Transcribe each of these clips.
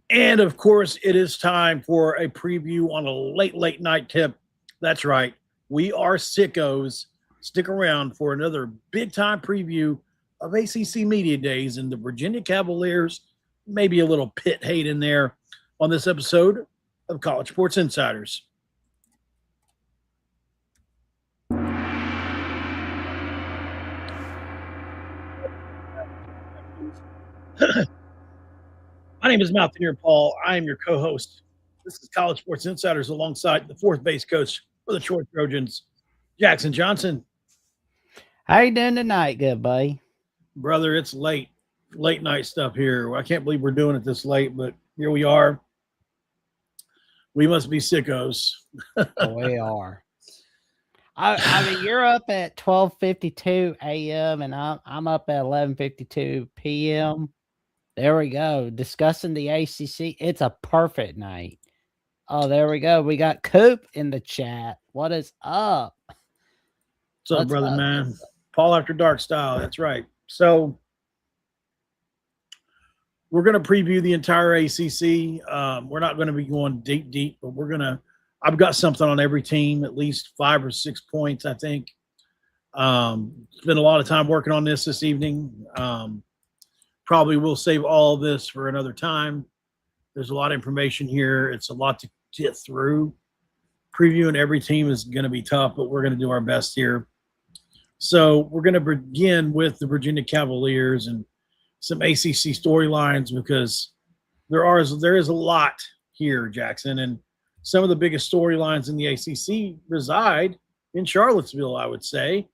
And of course, it is time for a preview on a late night tip. That's right. We are sickos. Stick around for another big time preview of ACC Media Days and the Virginia Cavaliers. Maybe a little pit hate in there on this episode of College Sports Insiders. My name is Mountaineer Paul. I am your co-host. This is College Sports Insiders alongside the fourth base coach for the Troy Trojans, Jackson Johnson. How you doing tonight, good buddy? Brother, it's late night stuff here. I can't believe we're doing it this late, but here we are. We must be sickos. We are. I mean, you're up at 12:52 a.m. and I'm up at 11:52 p.m. There we go. Discussing the ACC. It's a perfect night. Oh, there we go. We got Coop in the chat. What is up? What's up, brother, man? Paul After Dark style. That's right. So we're going to preview the entire ACC. We're not going to be going deep, but I've got something on every team, at least 5 or 6 points, I think. Spent a lot of time working on this evening. Probably will save all of this for another time. There's a lot of information here. It's a lot to get through. Previewing every team is going to be tough, but we're going to do our best here. So we're going to begin with the Virginia Cavaliers and some ACC storylines because there is a lot here, Jackson, and some of the biggest storylines in the ACC reside in Charlottesville, I would say,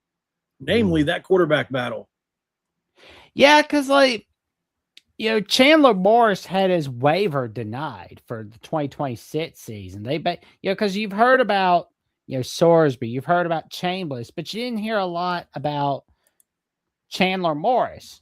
namely that quarterback battle. Yeah, because Chandler Morris had his waiver denied for the 2026 season. Because you've heard about Sorsby, you've heard about Chambliss, but you didn't hear a lot about Chandler Morris.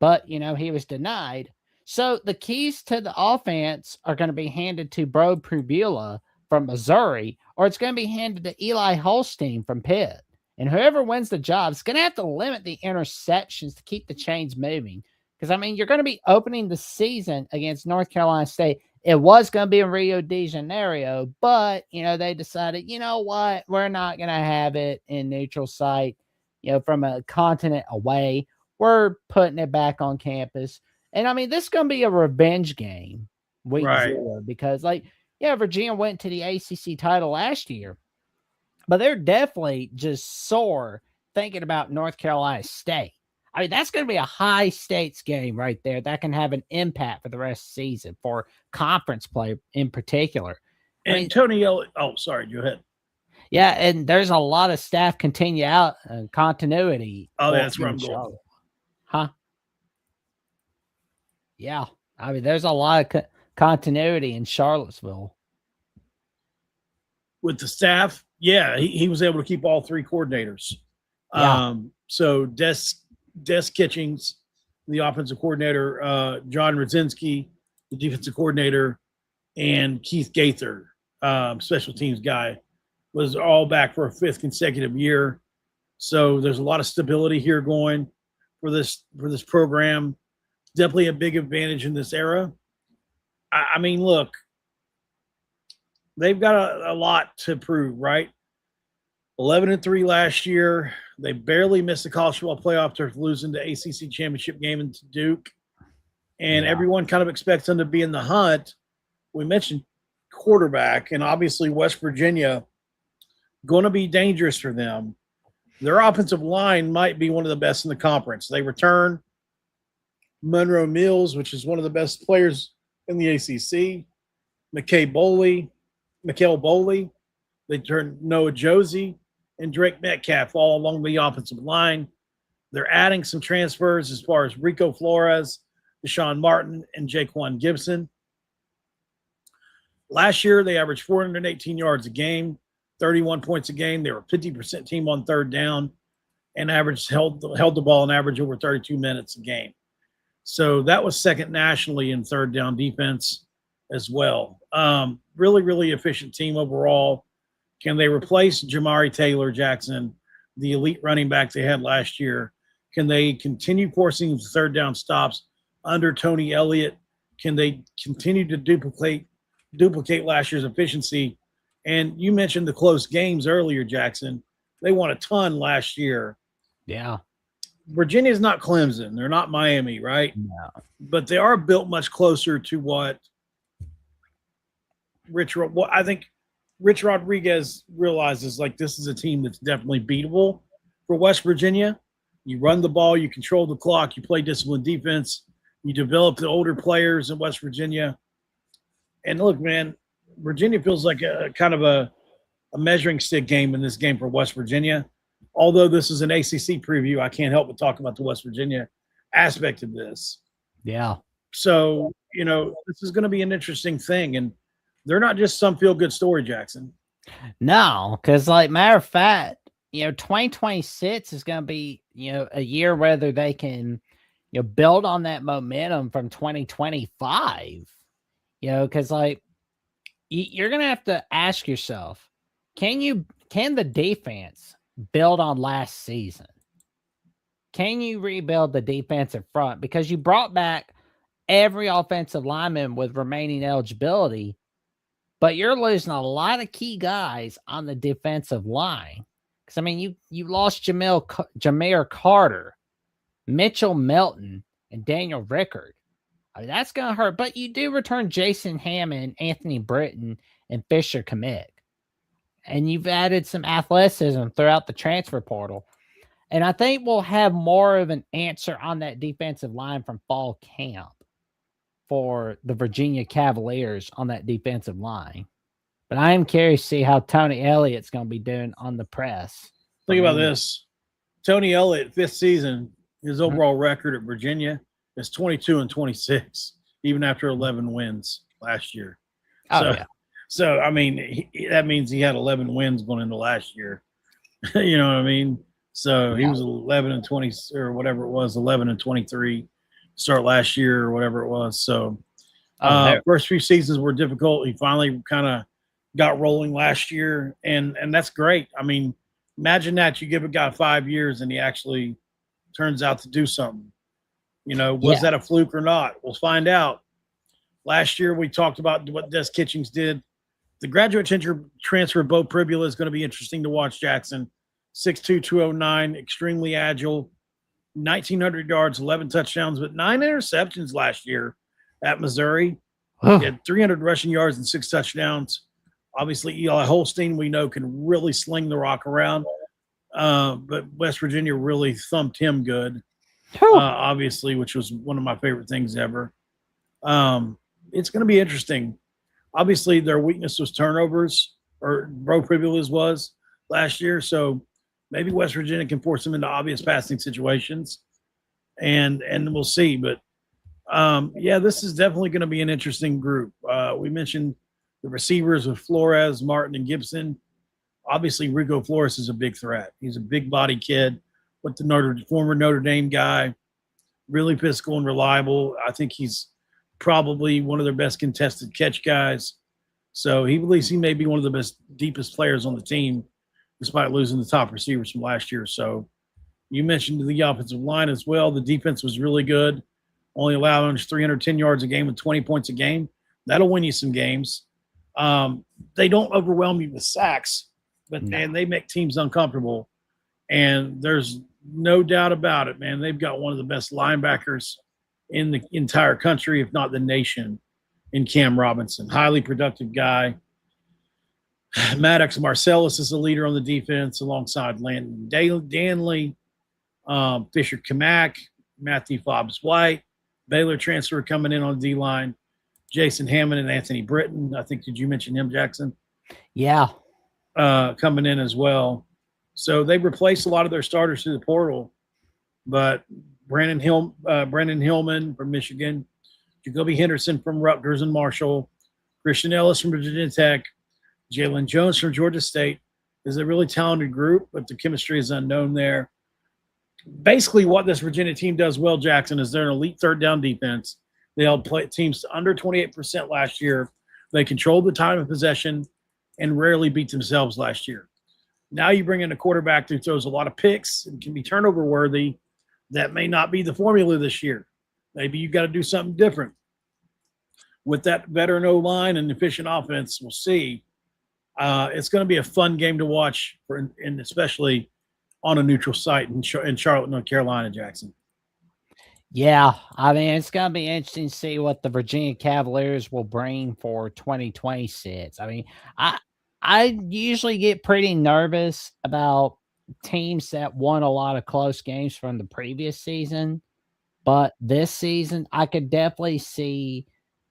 But he was denied. So the keys to the offense are going to be handed to Bro Pribula from Missouri, or it's going to be handed to Eli Holstein from Pitt. And whoever wins the job is going to have to limit the interceptions to keep the chains moving. Because, you're going to be opening the season against North Carolina State. It was going to be in Rio de Janeiro, but, they decided, you know what, we're not going to have it in neutral site, from a continent away. We're putting it back on campus. And, this is going to be a revenge game. Right. Because, Virginia went to the ACC title last year. But they're definitely just sore thinking about North Carolina State. That's going to be a high stakes game right there. That can have an impact for the rest of the season for conference play in particular. And Tony Elliott. Oh, sorry. Go ahead. Yeah, and there's a lot of staff continuity. Oh, that's where I'm going. Huh? Yeah. There's a lot of continuity in Charlottesville. With the staff, yeah, he was able to keep all 3 coordinators. Yeah. So Des Kitchings, the offensive coordinator, John Radzinski, the defensive coordinator, and Keith Gaither, special teams guy, was all back for a 5th consecutive year. So there's a lot of stability here going for this program. Definitely a big advantage in this era. Look, they've got a lot to prove, right? 11-3 last year. They barely missed the college football playoff after losing the ACC Championship game to Duke. And everyone kind of expects them to be in the hunt. We mentioned quarterback, and obviously West Virginia going to be dangerous for them. Their offensive line might be one of the best in the conference. They return Monroe Mills, which is one of the best players in the ACC, Mikhail Boley. They turn Noah Josie and Drake Metcalf all along the offensive line. They're adding some transfers as far as Rico Flores, Deshaun Martin, and Jaquan Gibson. Last year, they averaged 418 yards a game, 31 points a game. They were a 50% team on third down and held the ball an average over 32 minutes a game. So that was second nationally in third down defense as well. Really, really efficient team overall. Can they replace Jamari Taylor Jackson, the elite running back they had last year? Can they continue forcing third down stops under Tony Elliott Can they continue to duplicate last year's efficiency? And you mentioned the close games earlier, Jackson. They won a ton last year. Yeah. Virginia's not Clemson. They're not Miami, right? No. But they are built much closer to what I think Rich Rodriguez realizes, like, this is a team that's definitely beatable for West Virginia. You run the ball, you control the clock, you play disciplined defense, you develop the older players in West Virginia. And look, man, Virginia feels like a kind of a measuring stick game in this game for West Virginia. Although this is an ACC preview, I can't help but talk about the West Virginia aspect of this. Yeah. So, this is going to be an interesting thing. And they're not just some feel-good story, Jackson. No, because, like, matter of fact, 2026 is going to be, a year whether they can, build on that momentum from 2025. Because, like, you're going to have to ask yourself, can the defense build on last season? Can you rebuild the defensive front? Because you brought back every offensive lineman with remaining eligibility, but you're losing a lot of key guys on the defensive line. Because, I mean, you lost Jameer Carter, Mitchell Melton, and Daniel Rickard. I mean, that's going to hurt. But you do return Jason Hammond, Anthony Britton, and Fisher Kamick. And you've added some athleticism throughout the transfer portal. And I think we'll have more of an answer on that defensive line from fall camp for the Virginia Cavaliers on that defensive line. But I am curious to see how Tony Elliott's going to be doing on the press. Think about this. Tony Elliott, 5th season, his overall record at Virginia is 22-26, even after 11 wins last year. So, I mean, that means he had 11 wins going into last year. You know what I mean? So he was 11-20 or whatever it was, 11-23 start last year or whatever it was. So first few seasons were difficult. He finally kind of got rolling last year, and that's great. I mean, imagine that you give a guy 5 years and he actually turns out to do something. Was that a fluke or not? We'll find out. Last year we talked about what Des Kitchings did. The graduate transfer Bo Pribula is going to be interesting to watch, Jackson. 6'2", 209, extremely agile, 1,900 yards, 11 touchdowns, but 9 interceptions last year at Missouri. He had 300 rushing yards and 6 touchdowns. Obviously, Eli Holstein, we know, can really sling the rock around. But West Virginia really thumped him good, obviously, which was one of my favorite things ever. It's going to be interesting. Obviously, their weakness was turnovers, or Bo Pribula's was last year. So maybe West Virginia can force them into obvious passing situations, and we'll see. But, this is definitely going to be an interesting group. We mentioned the receivers with Flores, Martin, and Gibson. Obviously, Rico Flores is a big threat. He's a big-body kid with the former Notre Dame guy, really physical and reliable. I think he's probably one of their best contested catch guys. So he believes he may be one of the best, deepest players on the team, despite losing the top receivers from last year. So you mentioned the offensive line as well. The defense was really good, only allowing 310 yards a game with 20 points a game. That'll win you some games. They don't overwhelm you with sacks, but man, they make teams uncomfortable. And there's no doubt about it, man. They've got one of the best linebackers in the entire country, if not the nation, in Cam Robinson. Highly productive guy. Maddox Marcellus is the leader on the defense alongside Landon Danley, Fisher Kamick, Matthew Fobbs-White, Baylor transfer coming in on the D-line, Jason Hammond and Anthony Britton. I think, did you mention him, Jackson? Yeah. Coming in as well. So they replaced a lot of their starters through the portal, but Brennan Hillman from Michigan, Jacoby Henderson from Rutgers and Marshall, Christian Ellis from Virginia Tech, Jalen Jones from Georgia State. Is a really talented group, but the chemistry is unknown there. Basically, what this Virginia team does well, Jackson, is they're an elite third down defense. They held teams to under 28% last year. They controlled the time of possession and rarely beat themselves last year. Now you bring in a quarterback who throws a lot of picks and can be turnover worthy. That may not be the formula this year. Maybe you got to do something different. with that veteran O-line and efficient offense, we'll see. It's going to be a fun game to watch, and especially on a neutral site in Charlotte, North Carolina, Jackson. Yeah, I mean, it's going to be interesting to see what the Virginia Cavaliers will bring for 2026. I mean, I usually get pretty nervous about teams that won a lot of close games from the previous season, but this season I could definitely see,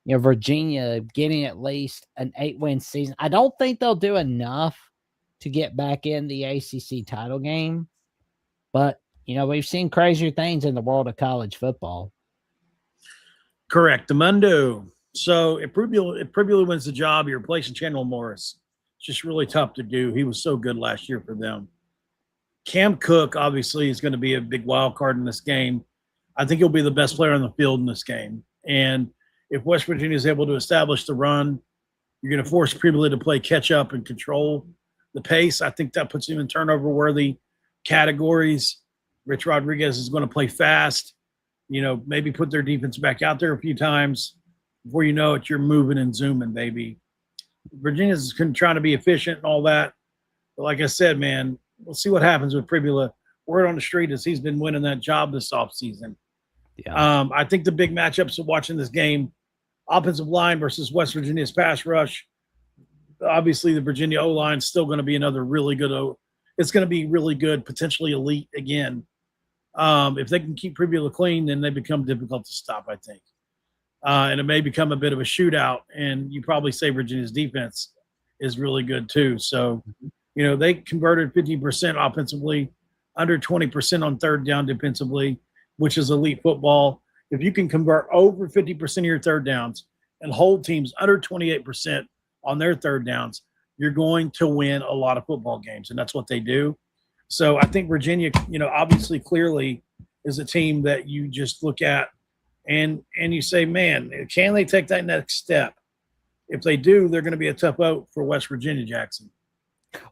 Virginia getting at least an 8-win season. I don't think they'll do enough to get back in the ACC title game, but we've seen crazier things in the world of college football. Correct. Amundo. So if Pribula wins the job, you're replacing Chandler Morris. It's just really tough to do. He was so good last year for them. Cam Cook, obviously, is going to be a big wild card in this game. I think he'll be the best player on the field in this game. And if West Virginia is able to establish the run, you're going to force Pribula to play catch up and control the pace. I think that puts him in turnover-worthy categories. Rich Rodriguez is going to play fast, maybe put their defense back out there a few times. Before you know it, you're moving and zooming, baby. Virginia's trying to be efficient and all that. But like I said, man, we'll see what happens with Pribula. Word on the street is he's been winning that job this offseason. Yeah. I think the big matchups of watching this game, offensive line versus West Virginia's pass rush. Obviously, the Virginia O-line is still going to be another really good it's going to be really good, potentially elite again. If they can keep Pribula clean, then they become difficult to stop, I think. And it may become a bit of a shootout, and you probably say Virginia's defense is really good too. So, they converted 50% offensively, under 20% on third down defensively, which is elite football. If you can convert over 50% of your third downs and hold teams under 28% on their third downs, you're going to win a lot of football games, and that's what they do. So I think Virginia, obviously clearly is a team that you just look at and you say, man, can they take that next step? If they do, they're going to be a tough vote for West Virginia, Jackson.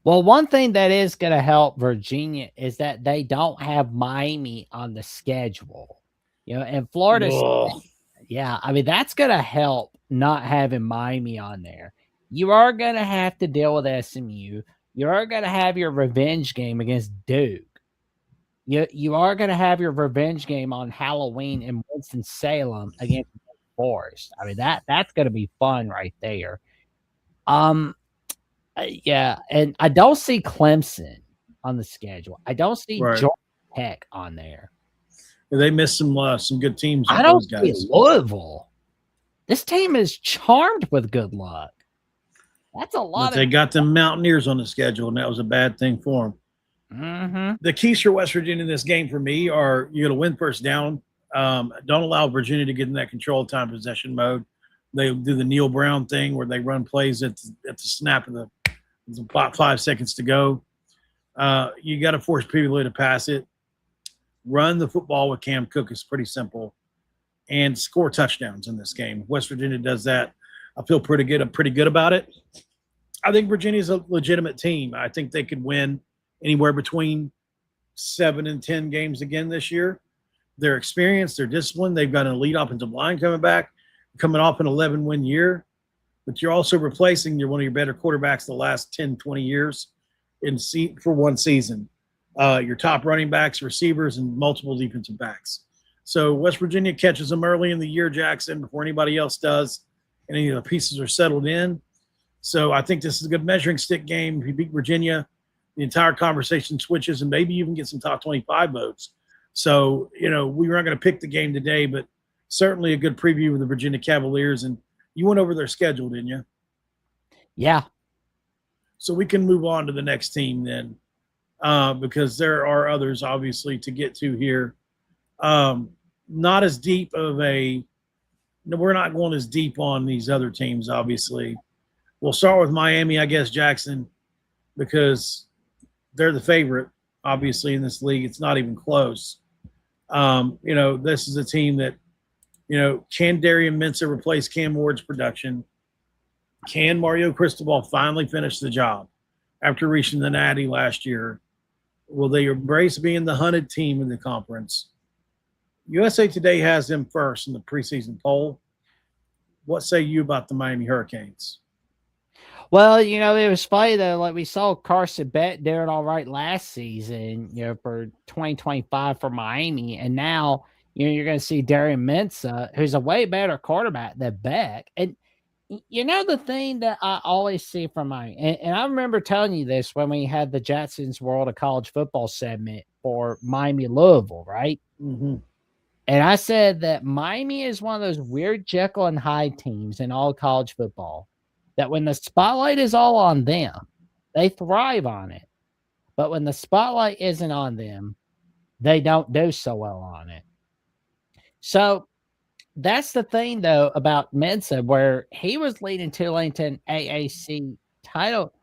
Well, one thing that is going to help Virginia is that they don't have Miami on the schedule. And Florida State, yeah, I mean, that's going to help not having Miami on there. You are going to have to deal with SMU. You are going to have your revenge game against Duke. You are going to have your revenge game on Halloween in Winston-Salem against Forest. I mean, that's going to be fun right there. Yeah, and I don't see Clemson on the schedule. I don't see Georgia Tech on there. They missed some good teams. I don't see Louisville. This team is charmed with good luck. That's a lot. They got them Mountaineers on the schedule, and that was a bad thing for them. Mm-hmm. The keys for West Virginia in this game for me are you got to win first down. Don't allow Virginia to get in that control time possession mode. They do the Neil Brown thing where they run plays at the snap of the about 5 seconds to go. You got to force people to pass it. Run the football with Cam Cook is pretty simple, and score touchdowns in this game. West Virginia does that. I feel pretty good. I'm pretty good about it. I think Virginia's a legitimate team. I think they could win anywhere between 7 and 10 games again this year. They're experienced. They're disciplined. They've got an elite offensive line coming off an 11-win year. But you're also replacing one of your better quarterbacks the last 10, 20 years for one season. Your top running backs, receivers, and multiple defensive backs. So West Virginia catches them early in the year, Jackson, before anybody else does. And any of the pieces are settled in. So I think this is a good measuring stick game. If you beat Virginia, the entire conversation switches, and maybe you even get some top 25 votes. So, we weren't going to pick the game today, but certainly a good preview of the Virginia Cavaliers. And you went over their schedule, didn't you? Yeah. So we can move on to the next team then, because there are others, obviously, to get to here. Not as deep of we're not going as deep on these other teams, obviously. We'll start with Miami, I guess, Jackson, because they're the favorite, obviously, in this league. It's not even close. This is a team that, can Darian Mensah replace Cam Ward's production? Can Mario Cristobal finally finish the job after reaching the Natty last year? Will they embrace being the hunted team in the conference? USA Today has them first in the preseason poll. what say you about the Miami Hurricanes? Well, it was funny though. Like we saw Carson Beck doing all right last season, for 2025 for Miami, and now you're going to see Darian Mensah, who's a way better quarterback than Beck. And the thing that I always see from Miami, and I remember telling you this when we had the Jackson's World of College Football segment for Miami Louisville, right? Mm-hmm. And I said that Miami is one of those weird Jekyll and Hyde teams in all college football that when the spotlight is all on them, they thrive on it. But when the spotlight isn't on them, they don't do so well on it. So that's the thing, though, about Mensah, where he was leading Tulane to an AAC title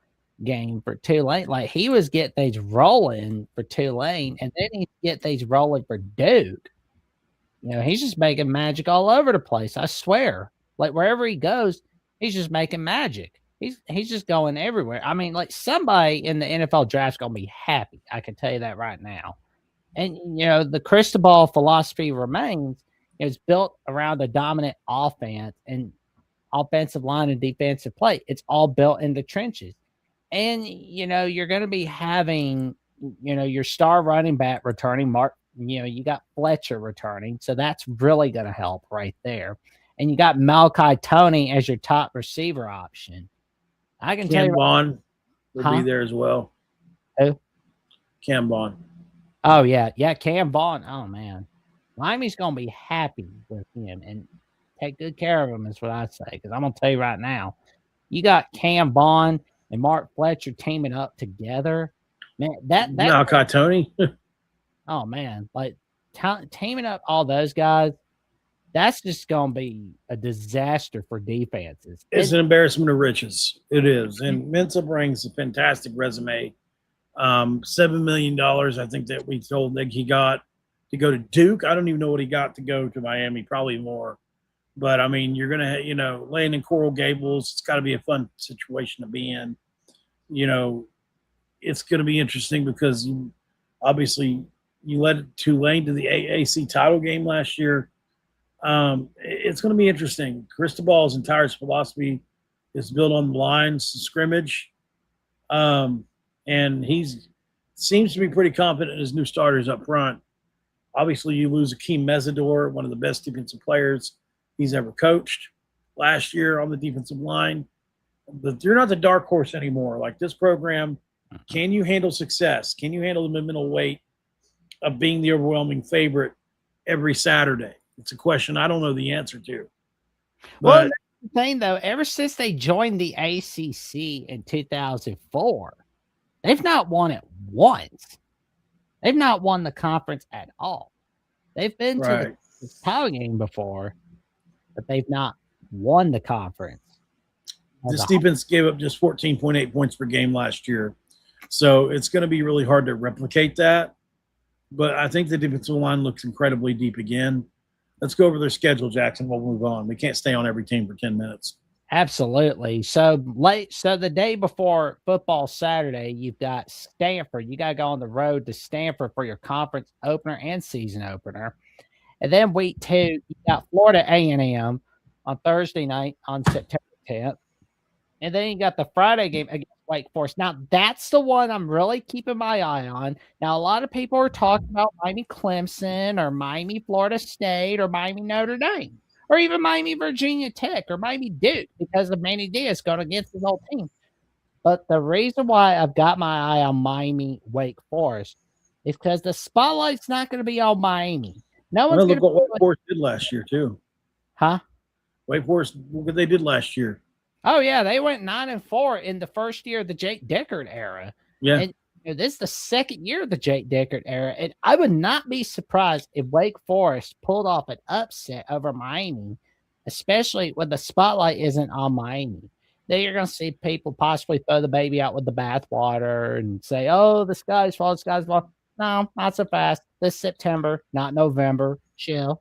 game for Tulane. Like, he was getting things rolling for Tulane, and then he get things rolling for Duke. He's just making magic all over the place. I swear. Like, wherever he goes, he's just making magic. He's just going everywhere. I mean, like, somebody in the NFL draft's going to be happy. I can tell you that right now. And, the crystal ball philosophy remains. It's built around a dominant offense and offensive line and defensive play. It's all built in the trenches. And, you're going to be having, your star running back returning, Mark. You got Fletcher returning. So that's really going to help right there. And you got Malachi Toney as your top receiver option. I can tell you. Cam Vaughn will be there as well. Who? Cam Vaughn. Oh, yeah. Yeah, Cam Vaughn. Oh, man. Miami's going to be happy with him and take good care of him is what I say. Because I'm going to tell you right now, you got Cam Vaughn and Mark Fletcher teaming up together. Man, that Malachi Toney. Oh, man. Like, teaming up all those guys, that's just going to be a disaster for defenses. It's an embarrassment of riches. It is. And Mensah brings a fantastic resume. $7 million, I think, that we told Nick he got to go to Duke. I don't even know what he got to go to Miami, probably more. But, I mean, you're going to, laying in Coral Gables, it's got to be a fun situation to be in. It's going to be interesting because obviously you led Tulane to the AAC title game last year. It's going to be interesting. Cristobal's entire philosophy is built on the lines scrimmage. And seems to be pretty confident in his new starters up front. Obviously, you lose Akeem Mesidor, one of the best defensive players he's ever coached last year on the defensive line. But you're not the dark horse anymore. Like, this program, can you handle success? Can you handle the middle weight of being the overwhelming favorite every Saturday? It's a question I don't know the answer to. Well, that's the thing, though. Ever since they joined the ACC in 2004, they've not won it once. They've not won the conference at all. They've been to the title game before, but they've not won the conference. This defense gave up just 14.8 points per game last year. So it's going to be really hard to replicate that. But I think the defensive line looks incredibly deep again. Let's go over their schedule, Jackson. We'll move on. We can't stay on every team for 10 minutes. Absolutely. So the day before football Saturday, you've got Stanford. You got to go on the road to Stanford for your conference opener and season opener. And then week 2, you got Florida A&M on Thursday night on September 10th. And then you got the Friday game against Wake Forest. Now, that's the one I'm really keeping my eye on. Now, a lot of people are talking about Miami Clemson or Miami Florida State or Miami Notre Dame or even Miami Virginia Tech or Miami Duke because of Manny Diaz going against his whole team. But the reason why I've got my eye on Miami Wake Forest is because the spotlight's not going to be on Miami. No one's going to look what Wake Forest did last year, too. Huh? Wake Forest, look what they did last year. Oh, yeah, they went 9-4 in the first year of the Jake Deckard era. Yeah. And this is the second year of the Jake Deckard era. And I would not be surprised if Wake Forest pulled off an upset over Miami, especially when the spotlight isn't on Miami. Then you're going to see people possibly throw the baby out with the bathwater and say, oh, the sky's falling, the sky's falling. No, not so fast. This September, not November. Chill.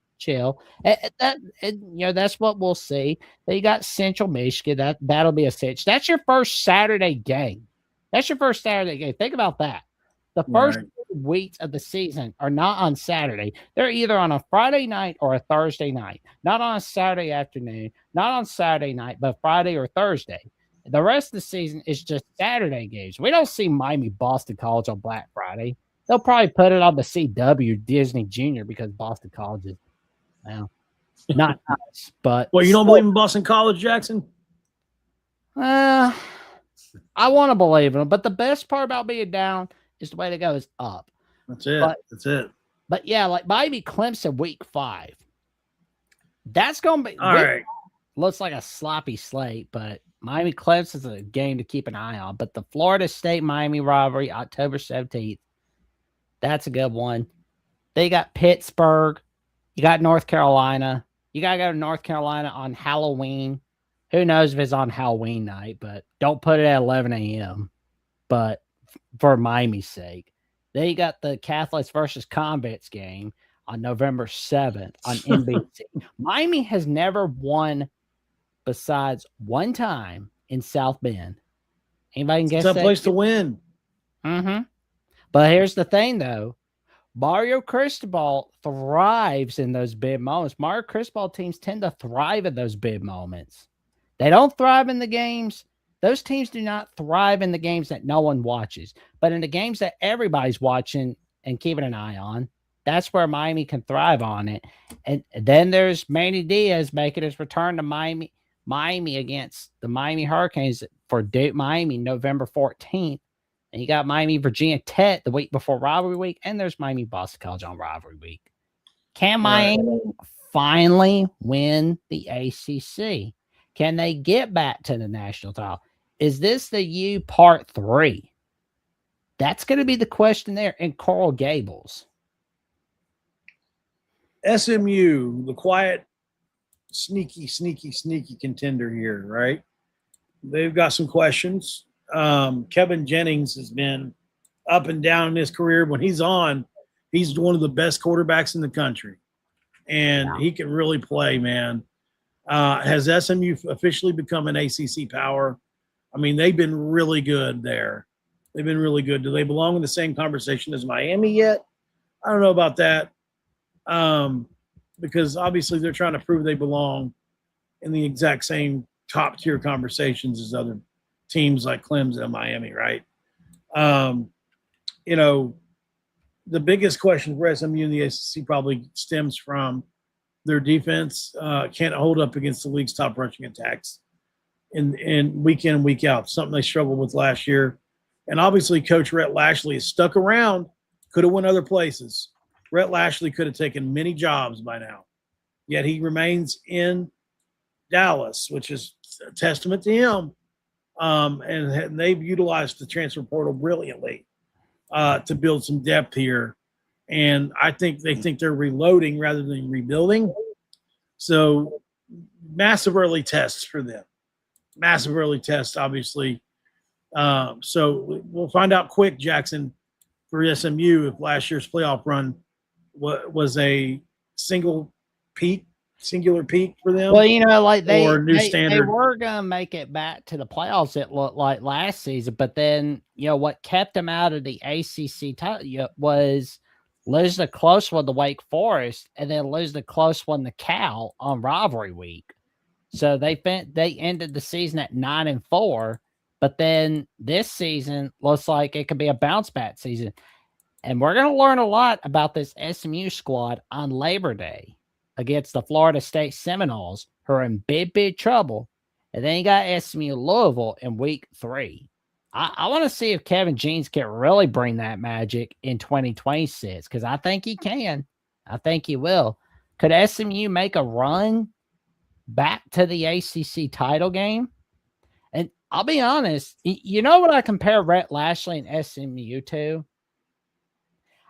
That's what we'll see. Then you got Central Michigan. That'll be a cinch. That's your first Saturday game. Think about that. The first weeks of the season are not on Saturday. They're either on a Friday night or a Thursday night, not on a Saturday afternoon, not on Saturday night, but Friday or Thursday. The rest of the season is just Saturday games. We don't see Miami Boston College on Black Friday. They'll probably put it on the CW Disney Junior because Boston College is, well, not nice. But Well, you don't believe in Boston College, Jackson? I want to believe in them, but the best part about being down is the way to go is up. That's it. That's it. But yeah, like Miami Clemson week 5. That's going to be all right. Looks like a sloppy slate, but Miami Clemson is a game to keep an eye on. But the Florida State Miami rivalry, October 17th, that's a good one. They got Pittsburgh. You got North Carolina. You got to go to North Carolina on Halloween. Who knows if it's on Halloween night, but don't put it at 11 a.m. But for Miami's sake. Then you got the Catholics versus Convents game on November 7th on NBC. Miami has never won besides one time in South Bend. Anybody can guess it's that? It's a place to win. Mm-hmm. But here's the thing, though. Mario Cristobal thrives in those big moments. Mario Cristobal teams tend to thrive in those big moments. They don't thrive in the games. Those teams do not thrive in the games that no one watches. But in the games that everybody's watching and keeping an eye on, that's where Miami can thrive on it. And then there's Manny Diaz making his return to Miami against the Miami Hurricanes for Duke Miami November 14th. And you got Miami Virginia Tech the week before rivalry week. And there's Miami Boston College on rivalry week. Can Miami finally win the ACC? Can they get back to the national title? Is this the U part 3? That's going to be the question there in Coral Gables. SMU, the quiet, sneaky contender here, right? They've got some questions. Kevin Jennings has been up and down in his career. When he's on, he's one of the best quarterbacks in the country. And he can really play, man. Has SMU officially become an ACC power? I mean, they've been really good there. They've been really good. Do they belong in the same conversation as Miami yet? I don't know about that. Because obviously they're trying to prove they belong in the exact same top tier conversations as other teams like Clemson and Miami, right? You know, the biggest question for SMU in the ACC probably stems from their defense. Can't hold up against the league's top rushing attacks in week in and week out, something they struggled with last year. And obviously Coach Rhett Lashley is stuck around, could have went other places. Rhett Lashley could have taken many jobs by now, yet he remains in Dallas, which is a testament to him. And they've utilized the transfer portal brilliantly to build some depth here. And I think they think they're reloading rather than rebuilding. So massive early tests for them. Massive early tests, obviously. So we'll find out quick, Jackson, for SMU if last year's playoff run was a singular peak for them. Well, you know, like they were going to make it back to the playoffs, it looked like last season, but then, you know, what kept them out of the ACC title was lose the close one to Wake Forest and then lose the close one to Cal on rivalry week. So they ended the season at 9-4, but then this season looks like it could be a bounce back season. And we're going to learn a lot about this SMU squad on Labor Day against the Florida State Seminoles, who are in big trouble. And then you got SMU Louisville in week 3. I want to see if Kevin Jeans can really bring that magic in 2026, because I think he can. I think he will. Could SMU make a run back to the ACC title game? And I'll be honest, you know what I compare Rhett Lashley and SMU to?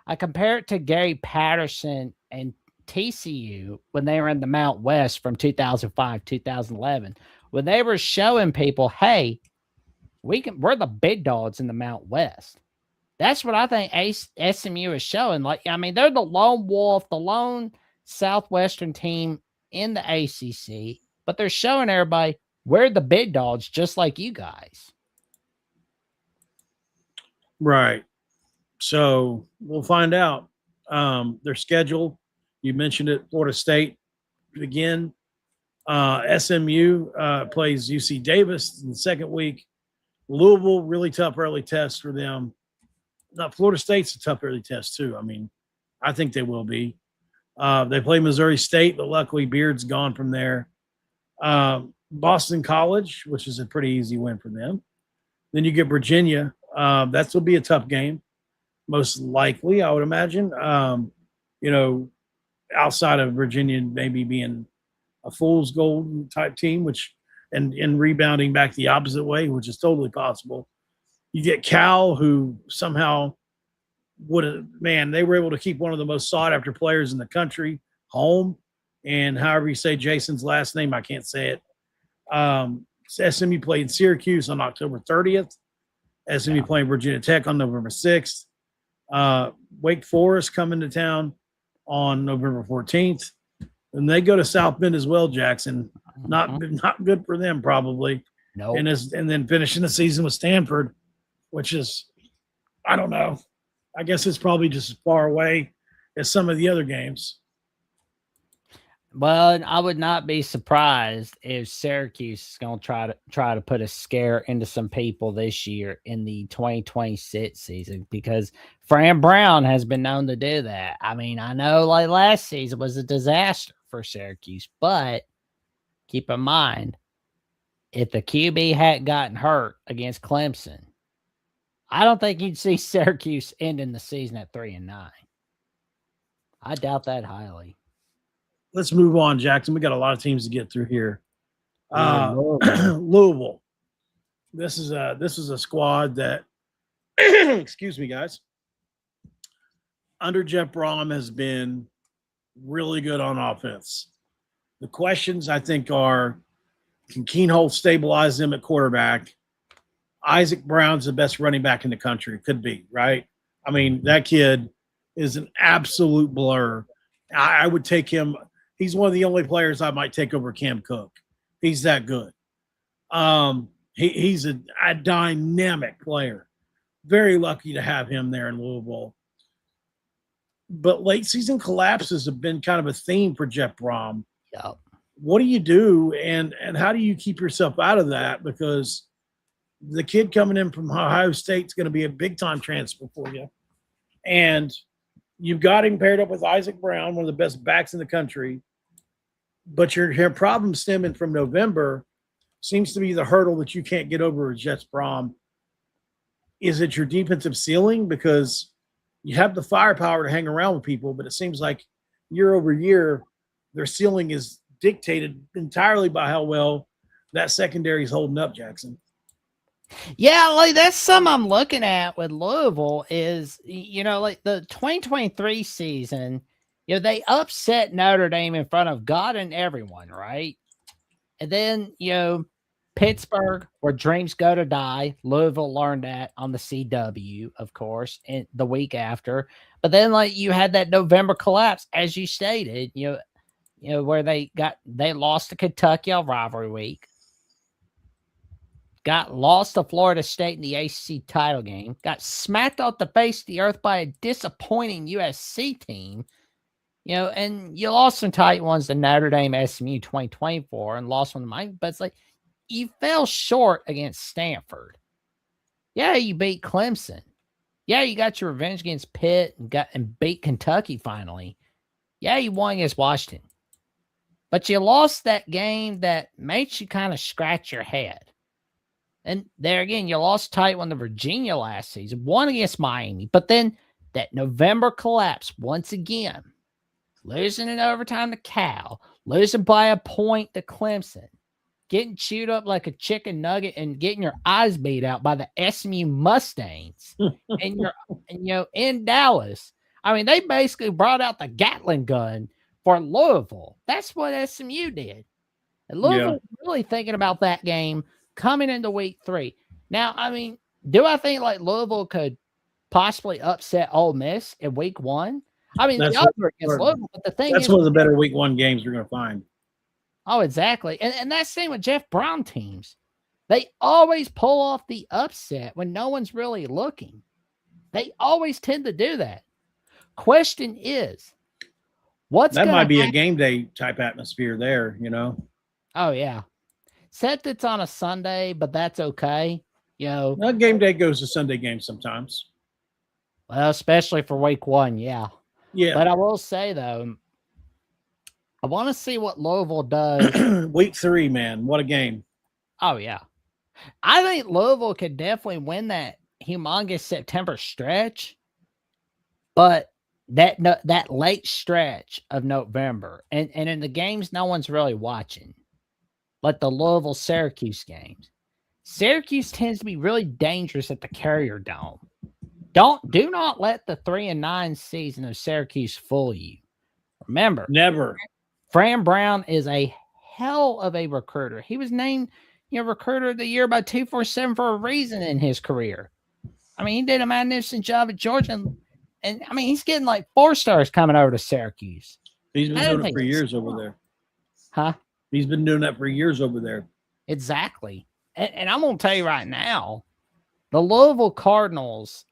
I compare it to Gary Patterson and TCU when they were in the Mount West from 2005, 2011, when they were showing people, hey, we're the big dogs in the Mount West. That's what I think SMU is showing. Like, I mean, they're the lone wolf, the lone Southwestern team in the ACC, but they're showing everybody we're the big dogs, just like you guys. Right. So we'll find out. Their schedule, you mentioned it, Florida State again. SMU plays UC Davis in the second week. Louisville, really tough early test for them. Now, Florida State's a tough early test, too. I mean, I think they will be. They play Missouri State, but luckily Beard's gone from there. Boston College, which is a pretty easy win for them. Then you get Virginia. That will be a tough game, most likely, I would imagine. Outside of Virginia maybe being a fool's gold type team, which and rebounding back the opposite way, which is totally possible. You get Cal, who somehow they were able to keep one of the most sought after players in the country home. And however you say Jason's last name, I can't say it. SMU played Syracuse on October 30th. SMU playing Virginia Tech on November 6th. Wake Forest coming to town on November 14th. And they go to South Bend as well, Jackson. Not good for them, probably. No. And then finishing the season with Stanford, which is, I don't know. I guess it's probably just as far away as some of the other games. Well, I would not be surprised if Syracuse is going to try to put a scare into some people this year in the 2026 season, because Fran Brown has been known to do that. I mean, I know like last season was a disaster for Syracuse, but keep in mind, if the QB hadn't gotten hurt against Clemson, I don't think you'd see Syracuse ending the season at 3-9. I doubt that highly. Let's move on, Jackson. We got a lot of teams to get through here. Louisville. This is a squad that, excuse me, guys, under Jeff Brom has been really good on offense. The questions, I think, are, can Keenholz stabilize them at quarterback? Isaac Brown's the best running back in the country. Could be, right? I mean, that kid is an absolute blur. I would take him. He's one of the only players I might take over Cam Cook. He's that good. He's a dynamic player. Very lucky to have him there in Louisville. But late season collapses have been kind of a theme for Jeff Brom. Yeah. What do you do, and how do you keep yourself out of that? Because the kid coming in from Ohio State is going to be a big-time transfer for you. And you've got him paired up with Isaac Brown, one of the best backs in the country. But your problem stemming from November seems to be the hurdle that you can't get over with Jeff Brom. Is it your defensive ceiling? Because you have the firepower to hang around with people, but it seems like year over year, their ceiling is dictated entirely by how well that secondary is holding up, Jackson. Yeah, like that's something I'm looking at with Louisville is, like the 2023 season, they upset Notre Dame in front of God and everyone, right? And then, Pittsburgh, where dreams go to die. Louisville learned that on the CW, of course, and the week after. But then, like, you had that November collapse, as you stated, where they lost to Kentucky on rivalry week. Got lost to Florida State in the ACC title game. Got smacked off the face of the earth by a disappointing USC team. And you lost some tight ones to Notre Dame, SMU 2024, and lost one to Miami. But it's like you fell short against Stanford. Yeah, you beat Clemson. Yeah, you got your revenge against Pitt and beat Kentucky finally. Yeah, you won against Washington. But you lost that game that makes you kind of scratch your head. And there again, you lost tight one to Virginia last season, won against Miami. But then that November collapse once again. Losing in overtime to Cal, losing by a point to Clemson, getting chewed up like a chicken nugget and getting your eyes beat out by the SMU Mustangs. In Dallas. I mean, they basically brought out the Gatling gun for Louisville. That's what SMU did. And Louisville really thinking about that game coming into week 3. Now, I mean, do I think like Louisville could possibly upset Ole Miss in week 1? I mean, the odds are against Louisville, but the thing that's one of the better week 1 games you're going to find. Oh, exactly. And that's the same with Jeff Brown teams. They always pull off the upset when no one's really looking. They always tend to do that. Question is, what's That going might to be a happen? game day type atmosphere there, you know. Oh, yeah. Except it's on a Sunday, but that's okay. You know, Well, game day goes to Sunday games sometimes. well, especially for week 1, yeah. Yeah. But I will say, though, I want to see what Louisville does. Week 3, man. What a game. Oh, yeah. I think Louisville could definitely win that humongous September stretch, but that late stretch of November and in the games no one's really watching, like the Louisville Syracuse games. Syracuse tends to be really dangerous at the Carrier Dome. Do not let the 3-9 season of Syracuse fool you. Remember, Never. Fran Brown is a hell of a recruiter. He was named, recruiter of the year by 247 for a reason in his career. I mean, he did a magnificent job at Georgia, and I mean, he's getting like 4 stars coming over to Syracuse. He's been doing it for years over there. Huh? He's been doing that for years over there. Exactly. And I'm going to tell you right now, the Louisville Cardinals,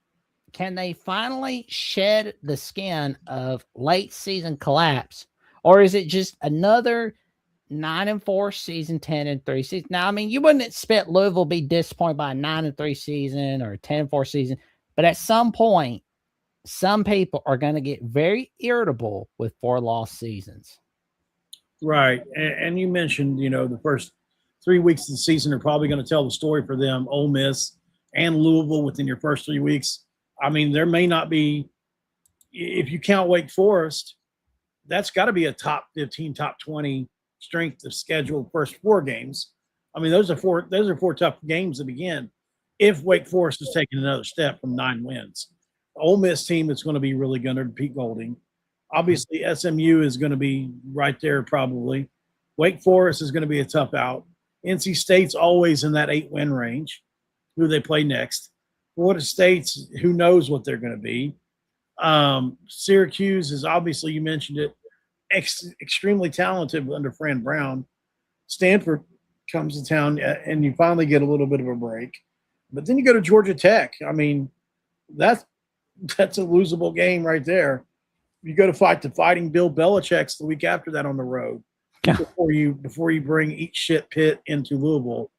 can they finally shed the skin of late season collapse? Or is it just another 9-4 season, 10-3 season? Now, I mean, you wouldn't expect Louisville to be disappointed by a 9-3 season or a 10-4 season, but at some point, some people are going to get very irritable with 4 lost seasons. Right. And you mentioned, the first 3 weeks of the season are probably going to tell the story for them, Ole Miss and Louisville within your first 3 weeks. I mean, there may not be, if you count Wake Forest, that's got to be a top 15, top 20 strength of schedule first 4 games. I mean, those are four tough games to begin if Wake Forest is taking another step from 9 wins. The Ole Miss team that's going to be really gunner to Pete Golding. Obviously, SMU is going to be right there probably. Wake Forest is going to be a tough out. NC State's always in that 8-win range, who they play next. Florida State's, who knows what they're going to be. Syracuse is obviously, you mentioned it, extremely talented under Fran Brown. Stanford comes to town, and you finally get a little bit of a break. But then you go to Georgia Tech. I mean, that's a losable game right there. You go to fight the Fighting Bill Belichick's the week after that on the road before you bring eat shit Pitt into Louisville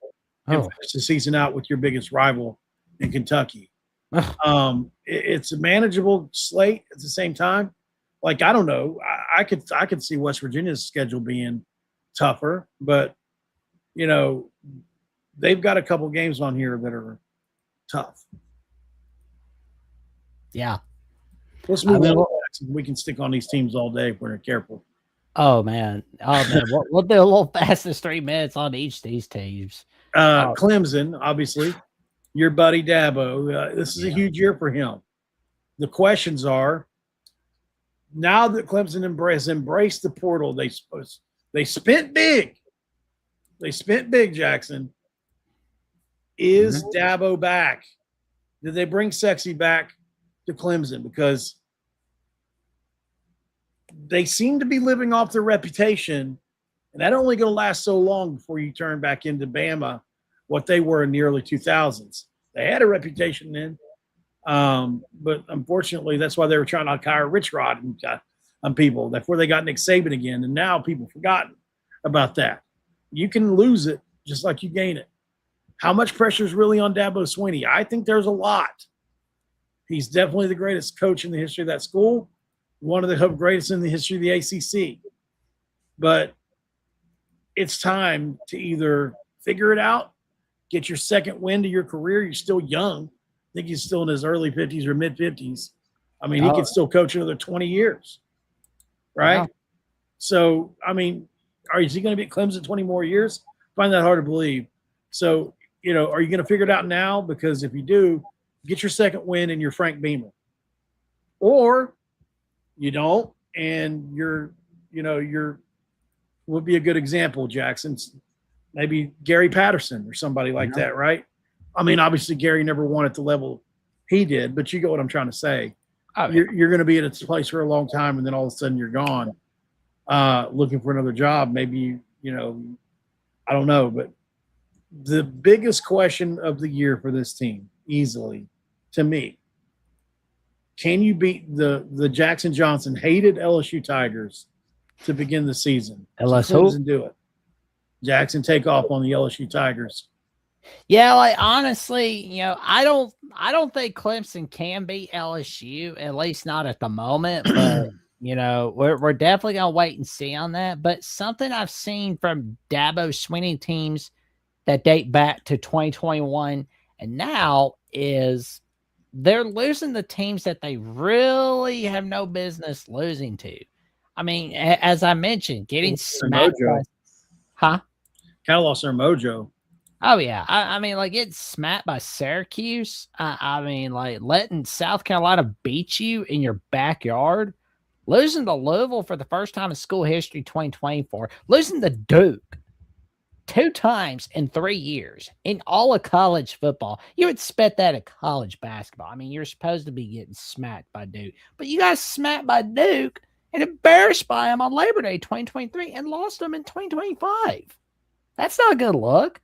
and finish the season out with your biggest rival in Kentucky. It's a manageable slate at the same time. Like, I don't know. I could see West Virginia's schedule being tougher, but they've got a couple games on here that are tough. Yeah. Let's move on. We can stick on these teams all day if we're not careful. Oh man. We'll do a little fastest 3 minutes on each of these teams. Clemson, obviously, your buddy Dabo. This is a huge year for him. The questions are, now that Clemson has embraced the portal, they spent big. They spent big, Jackson. Is Dabo back? Did they bring Sexy back to Clemson? Because they seem to be living off their reputation, and that only going to last so long before you turn back into Bama, what they were in the early 2000s. They had a reputation then, but unfortunately, that's why they were trying to hire Rich Rod on people. That's where they got Nick Saban again, and now people forgotten about that. You can lose it just like you gain it. How much pressure is really on Dabo Swinney? I think there's a lot. He's definitely the greatest coach in the history of that school, one of the greatest in the history of the ACC. But it's time to either figure it out, get your second win to your career. You're still young. I think he's still in his early 50s or mid-50s. I mean, he can still coach another 20 years, right? Yeah. So, I mean, is he going to be at Clemson 20 more years? I find that hard to believe. So, are you going to figure it out now? Because if you do, get your second win and you're Frank Beamer. Or you don't, and you're would be a good example, Jackson. Maybe Gary Patterson or somebody like that, right? I mean, obviously Gary never won at the level he did, but you get what I'm trying to say. You're going to be at a place for a long time, and then all of a sudden you're gone, looking for another job. Maybe, I don't know. But the biggest question of the year for this team, easily, to me, Can you beat the Jackson Johnson hated LSU Tigers to begin the season? Clemson do it. Jackson take off on the LSU Tigers. Yeah, like honestly, I don't think Clemson can beat LSU, at least not at the moment. But we're definitely gonna wait and see on that. But something I've seen from Dabo Swinney teams that date back to 2021 and now is they're losing the teams that they really have no business losing to. I mean, as I mentioned, getting smacked by, kind of lost their mojo. Oh yeah, I mean, like getting smacked by Syracuse. I mean, like letting South Carolina beat you in your backyard, losing to Louisville for the first time in school history, 2024, losing to Duke 2 times in 3 years in all of college football. You would expect that at college basketball. I mean, you're supposed to be getting smacked by Duke, but you got smacked by Duke and embarrassed by them on Labor Day 2023 and lost them in 2025. That's not a good look.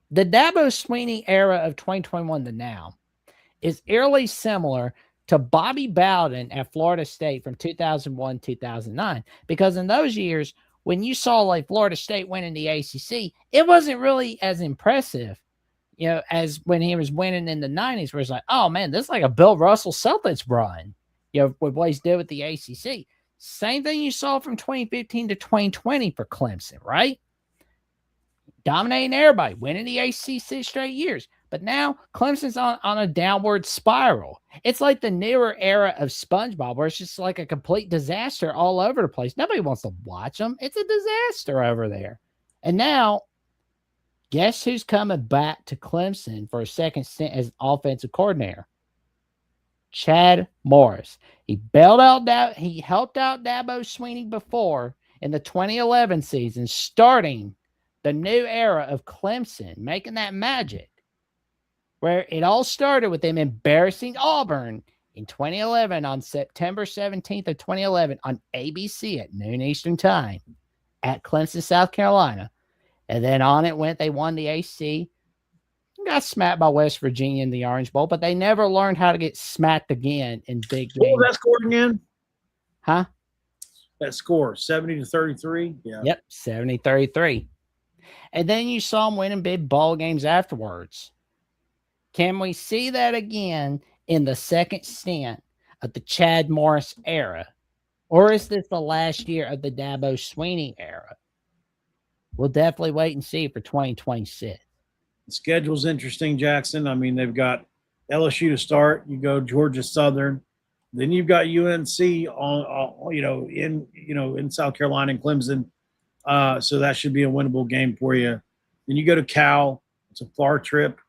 The Dabo Swinney era of 2021 to now is eerily similar to Bobby Bowden at Florida State from 2001, 2009, because in those years, when you saw like Florida State winning the ACC, it wasn't really as impressive, as when he was winning in the 90s, where it's like, oh man, this is like a Bill Russell Celtics run, with what he's did with the ACC. Same thing you saw from 2015 to 2020 for Clemson, right? Dominating everybody, winning the ACC straight years. But now Clemson's on a downward spiral. It's like the newer era of SpongeBob, where it's just like a complete disaster all over the place. Nobody wants to watch them. It's a disaster over there. And now, guess who's coming back to Clemson for a second stint as offensive coordinator? Chad Morris. He helped out Dabo Swinney before in the 2011 season, starting the new era of Clemson, making that magic, where it all started with them embarrassing Auburn in 2011 on September 17th of 2011 on ABC at noon Eastern time at Clemson, South Carolina. And then on it went, they won the AC, got smacked by West Virginia in the Orange Bowl, but they never learned how to get smacked again in big games. What was that score again? Huh? That score, 70-33? Yeah. Yep, 70-33. And then you saw them winning big ball games afterwards. Can we see that again in the second stint of the Chad Morris era? Or is this the last year of the Dabo Swinney era? We'll definitely wait and see for 2026. The schedule's interesting, Jackson. I mean, they've got LSU to start. You go Georgia Southern. Then you've got UNC in South Carolina and Clemson. So that should be a winnable game for you. Then you go to Cal. It's a far trip.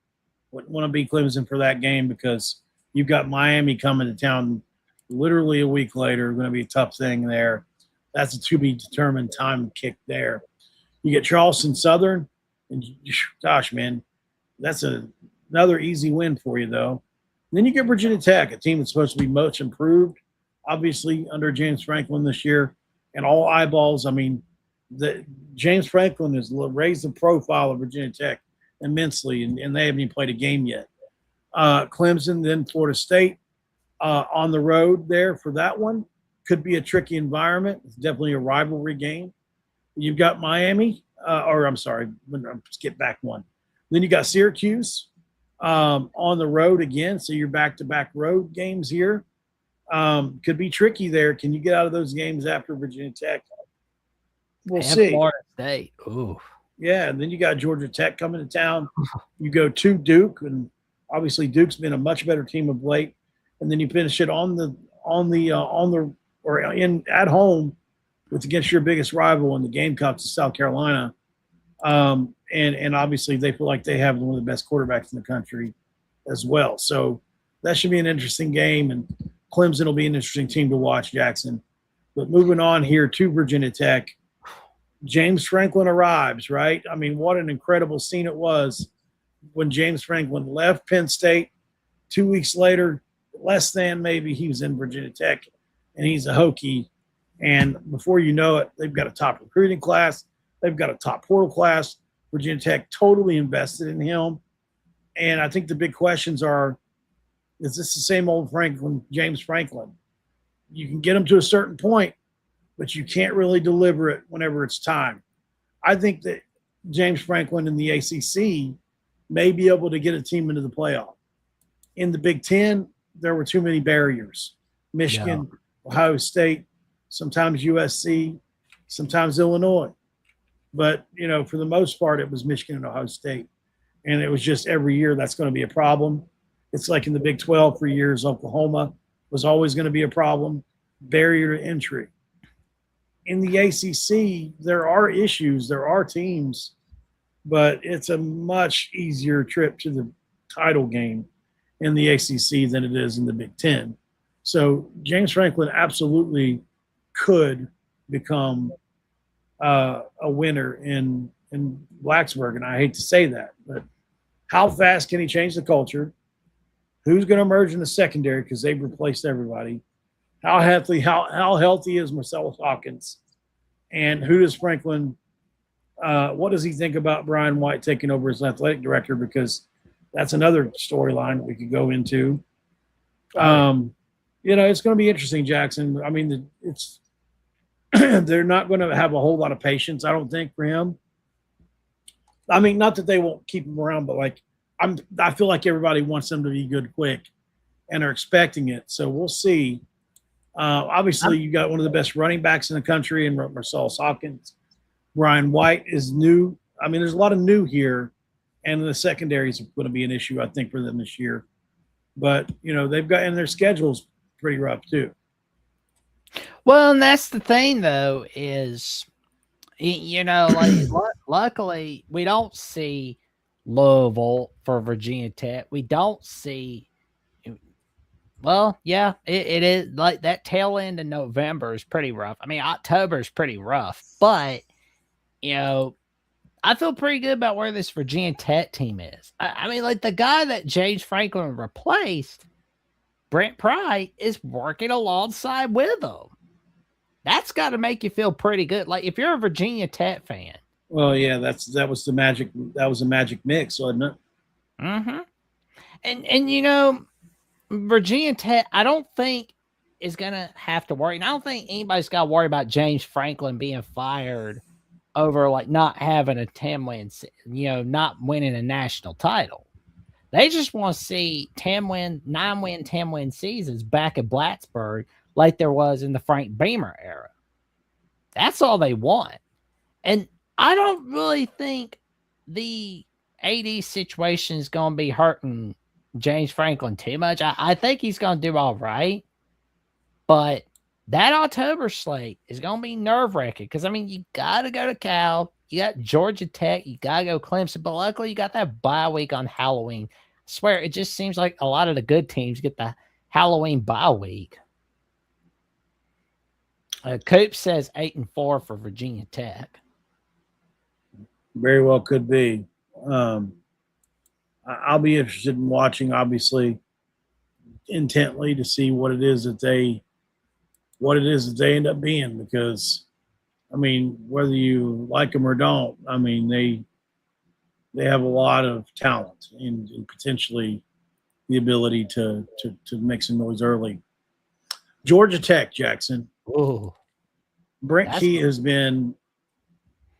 Wouldn't want to beat Clemson for that game because you've got Miami coming to town literally a week later. Going to be a tough thing there. That's a to-be-determined time kick there. You get Charleston Southern, and gosh, man, that's another easy win for you, though. And then you get Virginia Tech, a team that's supposed to be much improved, obviously under James Franklin this year, and all eyeballs. I mean, James Franklin has raised the profile of Virginia Tech immensely, and they haven't even played a game yet. Clemson, then Florida State on the road there for that one. Could be a tricky environment. It's definitely a rivalry game. You've got Miami, skip back one. Then you got Syracuse on the road again, so you're back-to-back road games here. Could be tricky there. Can you get out of those games after Virginia Tech? We'll see. Florida State. Ooh. Yeah, and then you got Georgia Tech coming to town. You go to Duke, and obviously Duke's been a much better team of late. And then you finish it at home with against your biggest rival in the Gamecocks of South Carolina. And obviously they feel like they have one of the best quarterbacks in the country as well. So that should be an interesting game, and Clemson will be an interesting team to watch, Jackson. But moving on here to Virginia Tech, James Franklin arrives, right? I mean, what an incredible scene it was when James Franklin left Penn State. 2 weeks later, less than maybe, he was in Virginia Tech, and he's a Hokie. And before you know it, they've got a top recruiting class. They've got a top portal class. Virginia Tech totally invested in him. And I think the big questions are, Is this the same old James Franklin? You can get him to a certain point, but you can't really deliver it whenever it's time. I think that James Franklin in the ACC may be able to get a team into the playoff. In the Big Ten, there were too many barriers. Michigan, Ohio State, sometimes USC, sometimes Illinois. But, for the most part, it was Michigan and Ohio State. And it was just every year that's going to be a problem. It's like in the Big 12 for years, Oklahoma was always going to be a problem, barrier to entry. In the ACC, there are issues, there are teams, but it's a much easier trip to the title game in the ACC than it is in the Big Ten. So James Franklin absolutely could become a winner in Blacksburg, and I hate to say that, but how fast can he change the culture? Who's going to emerge in the secondary because they've replaced everybody? How healthy is Marcellus Hawkins? And who does Franklin what does he think about Brian White taking over as athletic director? Because that's another storyline that we could go into. It's going to be interesting, Jackson. I mean, it's they're not going to have a whole lot of patience, I don't think, for him. I mean, not that they won't keep him around, but I feel like everybody wants him to be good quick and are expecting it. So we'll see. Obviously, you got one of the best running backs in the country in Marcellus Hawkins. Brian White is new. I mean, there's a lot of new here, and the secondary is going to be an issue, I think, for them this year. But, they've got – and their schedule's pretty rough too. Well, and that's the thing, though, is, luckily we don't see Louisville for Virginia Tech. We don't see – well, yeah, it is like that tail end of November is pretty rough. I mean, October is pretty rough, but, I feel pretty good about where this Virginia Tech team is. I mean, like the guy that James Franklin replaced, Brent Pry, is working alongside with them. That's got to make you feel pretty good. Like if you're a Virginia Tech fan. Well, yeah, that was a magic mix, wasn't it? Mm-hmm. And Virginia Tech, I don't think is gonna have to worry. And I don't think anybody's got to worry about James Franklin being fired over like not having a 10-win, not winning a national title. They just want to see 9-win, 10-win seasons back at Blacksburg like there was in the Frank Beamer era. That's all they want. And I don't really think the AD situation is going to be hurting James Franklin too much. I think he's going to do all right. But that October slate is going to be nerve-wracking because, I mean, you got to go to Cal. You got Georgia Tech. You got to go Clemson. But luckily, you got that bye week on Halloween. I swear, it just seems like a lot of the good teams get the Halloween bye week. Coop says 8-4 for Virginia Tech. Very well could be. I'll be interested in watching, obviously, intently to see what it is that they end up being, because, I mean, whether you like them or don't, I mean, they have a lot of talent and potentially the ability to make some noise early. Georgia Tech, Jackson. Ooh, Brent Key has been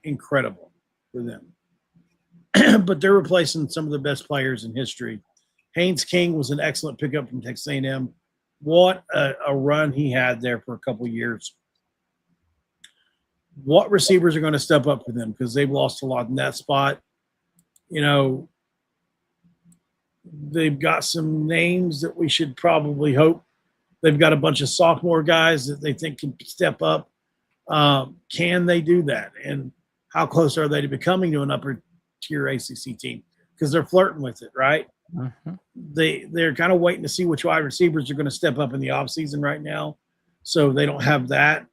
incredible for them. But they're replacing some of the best players in history. Haynes King was an excellent pickup from Texas A&M. What a run he had there for a couple of years. What receivers are going to step up for them? Because they've lost a lot in that spot. They've got some names that we should probably hope. They've got a bunch of sophomore guys that they think can step up. Can they do that? And how close are they to becoming to an upper-tier ACC team? Because they're flirting with it, right? Mm-hmm. They're kind of waiting to see which wide receivers are going to step up in the offseason right now. So they don't have that.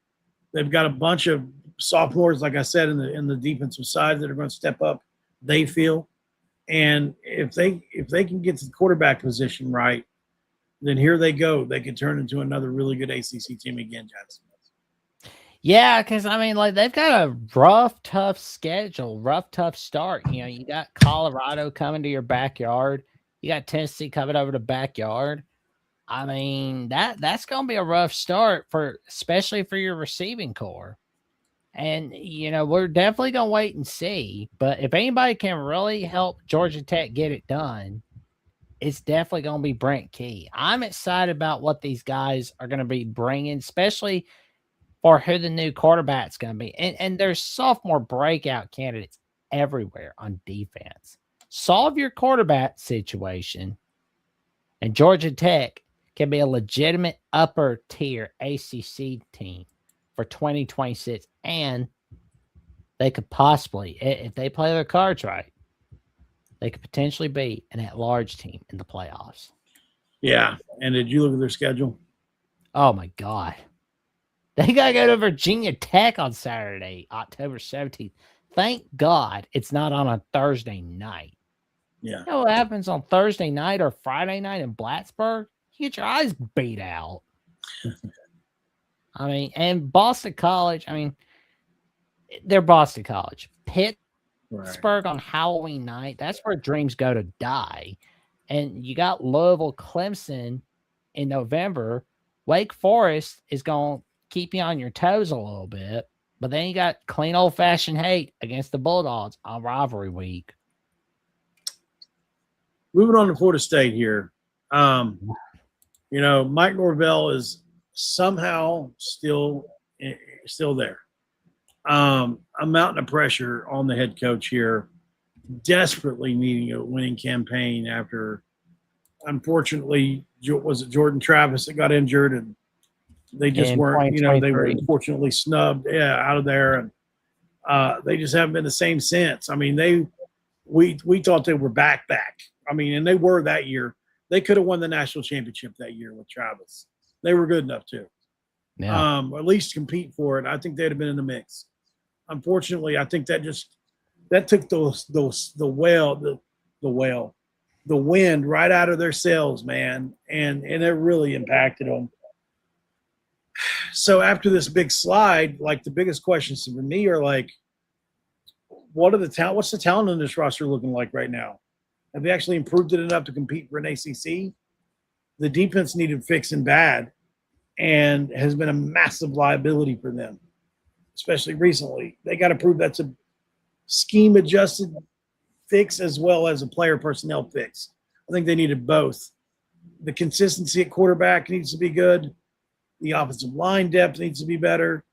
They've got a bunch of sophomores, like I said, in the defensive side that are going to step up, they feel. And if they can get to the quarterback position right, then here they go. They could turn into another really good ACC team again, Jackson. Yeah, because, I mean, like, they've got a rough, tough schedule, rough, tough start. You got Colorado coming to your backyard. You got Tennessee coming over to backyard. I mean, that's going to be a rough start especially for your receiving core. And, we're definitely going to wait and see. But if anybody can really help Georgia Tech get it done, it's definitely going to be Brent Key. I'm excited about what these guys are going to be bringing, especially for who the new quarterback's going to be. And there's sophomore breakout candidates everywhere on defense. Solve your quarterback situation, and Georgia Tech can be a legitimate upper tier ACC team for 2026. And they could possibly, if they play their cards right, they could potentially be an at-large team in the playoffs. Yeah. And did you look at their schedule? Oh, my God. They got to go to Virginia Tech on Saturday, October 17th. Thank God it's not on a Thursday night. Yeah. You know what happens on Thursday night or Friday night in Plattsburgh? You get your eyes beat out. I mean, and Boston College, I mean, they're Boston College. Pittsburgh on Halloween night, that's where dreams go to die. And you got Louisville, Clemson in November. Wake Forest is going to keep you on your toes a little bit. But then you got clean old-fashioned hate against the Bulldogs on rivalry week. Moving on to Florida State here. Mike Norvell is somehow still there. A mountain of pressure on the head coach here, desperately needing a winning campaign after, unfortunately, was it Jordan Travis that got injured, and they just weren't, they were unfortunately snubbed out of there, and they just haven't been the same since. I mean, we thought they were back. I mean, and they were that year. They could have won the national championship that year with Travis. They were good enough to, at least compete for it. I think they'd have been in the mix. Unfortunately, I think that took the wind right out of their sails, man, and it really impacted them. So after this big slide, like, the biggest questions for me are like, what's the talent in this roster looking like right now? Have they actually improved it enough to compete for an ACC? The defense needed fixing bad and has been a massive liability for them, especially recently. They got to prove that's a scheme-adjusted fix as well as a player personnel fix. I think they needed both. The consistency at quarterback needs to be good. The offensive line depth needs to be better.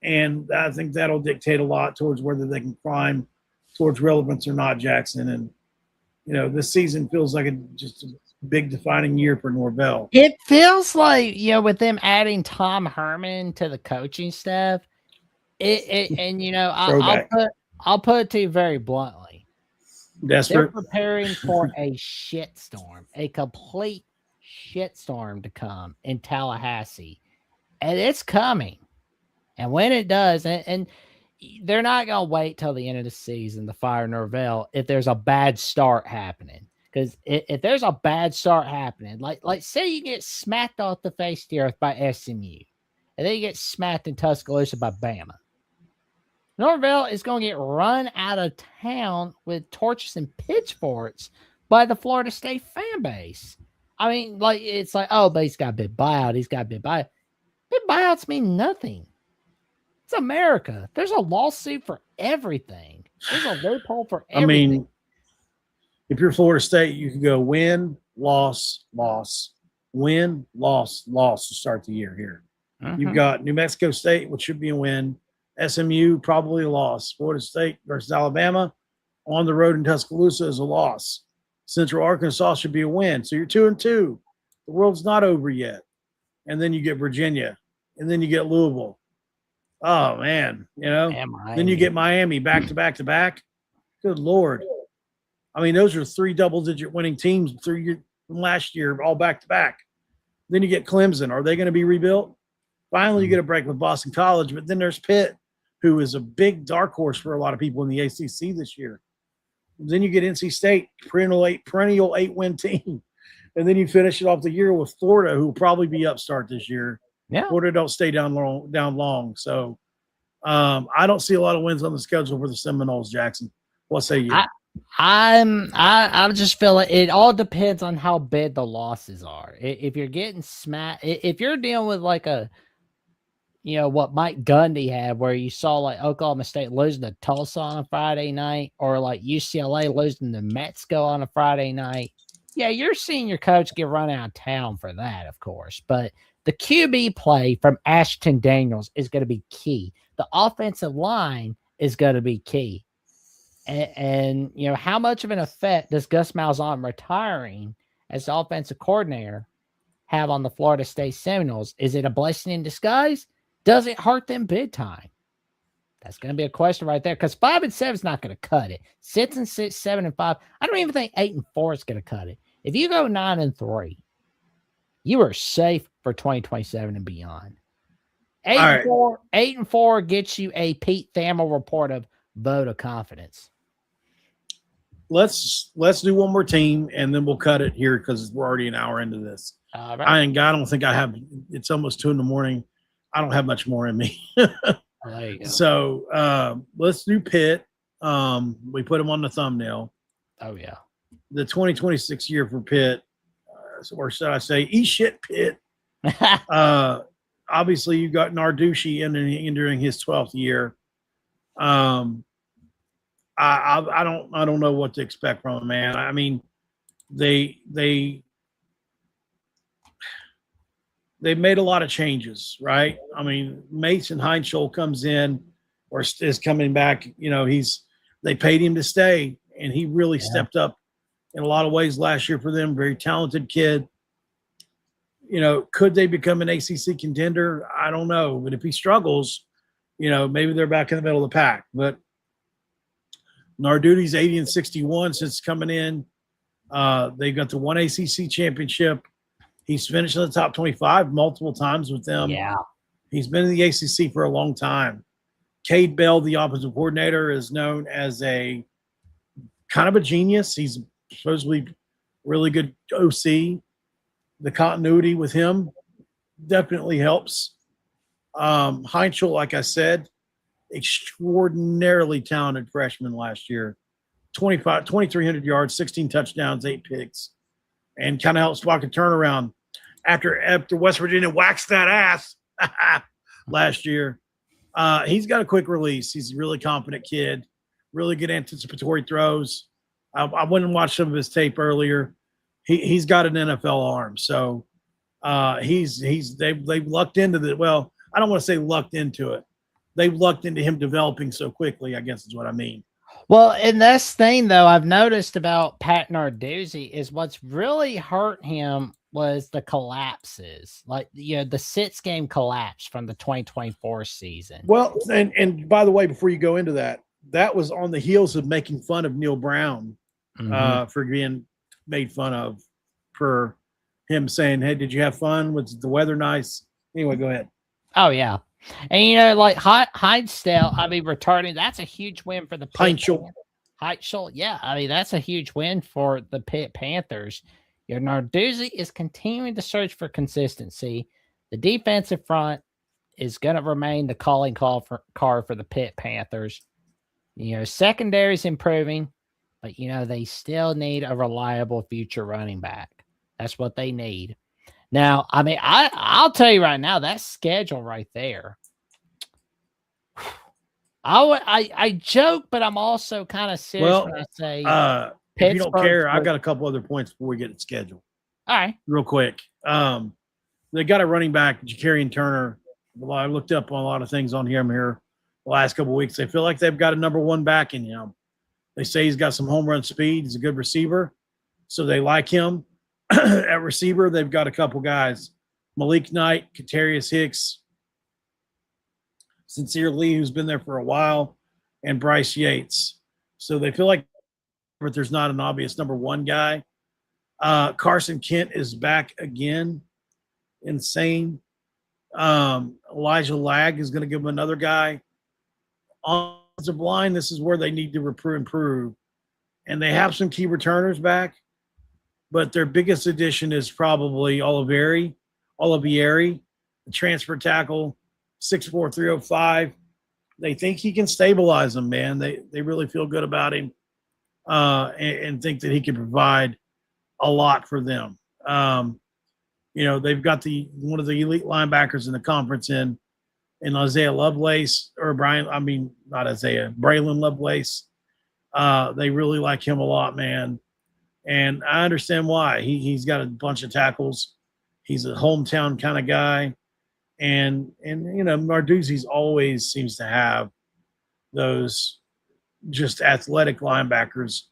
And I think that'll dictate a lot towards whether they can climb towards relevance or not, Jackson. And, this season feels like just a big defining year for Norvell. It feels like, with them adding Tom Herman to the coaching staff, I'll put it to you very bluntly. Desperate. They're preparing for a shitstorm, a complete shitstorm to come in Tallahassee. And it's coming. And when it does, and they're not going to wait till the end of the season to fire Norvell if there's a bad start happening. Because if there's a bad start happening, like say you get smacked off the face of the earth by SMU, and then you get smacked in Tuscaloosa by Bama, Norvell is going to get run out of town with torches and pitchforks by the Florida State fan base. I mean, it's like, oh, but he's got a big buyout. He's got a big buyout. Big buyouts mean nothing. It's America. There's a lawsuit for everything. There's a loophole for everything. I mean, if you're Florida State, you can go win, loss, win, loss to start the year here. You've got New Mexico State, which should be a win. SMU, probably a loss. Florida State versus Alabama on the road in Tuscaloosa is a loss. Central Arkansas should be a win. So you're 2-2. The world's not over yet. And then you get Virginia. And then you get Louisville. Oh, man. Then you get Miami back to back to back. Good Lord. I mean, those are 3 double-digit winning teams from last year, all back to back. Then you get Clemson. Are they going to be rebuilt? Finally, you get a break with Boston College. But then there's Pitt, who is a big dark horse for a lot of people in the ACC this year. Then you get NC State, perennial 8-win team. And then you finish it off the year with Florida, who will probably be upstart this year. Yeah. Florida don't stay down long. So I don't see a lot of wins on the schedule for the Seminoles, Jackson. What say you? I just feel it all depends on how big the losses are. If you're getting smacked, if you're dealing with like a, what Mike Gundy had, where you saw like Oklahoma State losing to Tulsa on a Friday night, or like UCLA losing to Mexico on a Friday night. Yeah, you're seeing your coach get run out of town for that, of course. But the QB play from Ashton Daniels is going to be key. The offensive line is going to be key. And how much of an effect does Gus Malzahn retiring as the offensive coordinator have on the Florida State Seminoles? Is it a blessing in disguise? Does it hurt them big time? That's going to be a question right there, because 5-7 is not going to cut it. 6-6, 7-5. I don't even think 8-4 is going to cut it. If you go 9-3, you are safe for 2027 and beyond. 8-4 gets you a Pete Thamel report of vote of confidence. Let's do one more team, and then we'll cut it here because we're already an hour into this. Right. I don't think I have. It's almost 2 a.m. I don't have much more in me. There you go. So let's do Pitt. We put them on the thumbnail. Oh yeah. The 2026 year for Pitt, or should I say, eat shit, Pitt. Obviously, you got Narducci entering his 12th year. I don't know what to expect from him, man. I mean, they made a lot of changes, right? I mean, Mason Heinschel comes in or is coming back. They paid him to stay, and he really stepped up in a lot of ways last year for them. Very talented kid. Could they become an ACC contender? I don't know. But if he struggles, maybe they're back in the middle of the pack. But Narducci's 80-61 since coming in. They've got the one ACC championship. He's finished in the top 25 multiple times with them. Yeah. He's been in the ACC for a long time. Cade Bell, the offensive coordinator, is known as a kind of a genius. He's supposedly really good OC. The continuity with him definitely helps. Heinschel, like I said, extraordinarily talented freshman last year. 2,300 yards, 16 touchdowns, 8 picks, and kind of helped spark a turnaround after West Virginia waxed that ass last year. He's got a quick release. He's a really confident kid, really good anticipatory throws. I went and watched some of his tape earlier. He's got an NFL arm, so they've lucked into the. Well, I don't want to say lucked into it. They've lucked into him developing so quickly, I guess is what I mean. Well, and this thing, though, I've noticed about Pat Narduzzi is what's really hurt him was the collapses. Like, the 6-game collapse from the 2024 season. Well, and by the way, before you go into that was on the heels of making fun of Neil Brown for being made fun of for him saying, hey, did you have fun? Was the weather nice? Anyway, go ahead. Oh, yeah. And, like Heinschel, returning, that's a huge win for the Heinschel. Yeah, that's a huge win for the Pitt Panthers. Narduzzi is continuing to search for consistency. The defensive front is going to remain the calling card for the Pitt Panthers. Secondary is improving, but, they still need a reliable future running back. That's what they need. Now, I'll tell you right now, that schedule right there. I joke, but I'm also kind of serious when I say if you don't care, I've got a couple other points before we get it scheduled. All right. Real quick. They got a running back, Ja'Carrion Turner. I looked up on a lot of things on him here the last couple of weeks. They feel like they've got a number one back in him. They say he's got some home run speed. He's a good receiver, so they like him. At receiver, they've got a couple guys. Malik Knight, Katarius Hicks, Sincere Lee, who's been there for a while, and Bryce Yates. So they feel like but there's not an obvious number one guy. Carson Kent is back again. Insane. Elijah Lag is going to give him another guy. Offensive line, this is where they need to improve. And they have some key returners back. But their biggest addition is probably Olivieri, the transfer tackle, 6'4", 305. They think he can stabilize them, man. They really feel good about him. and think that he can provide a lot for them. They've got one of the elite linebackers in the conference in Isaiah Lovelace, or Braylon Lovelace. They really like him a lot, man. And I understand why. He's got a bunch of tackles. He's a hometown kind of guy. And Narduzzi's always seems to have those just athletic linebackers.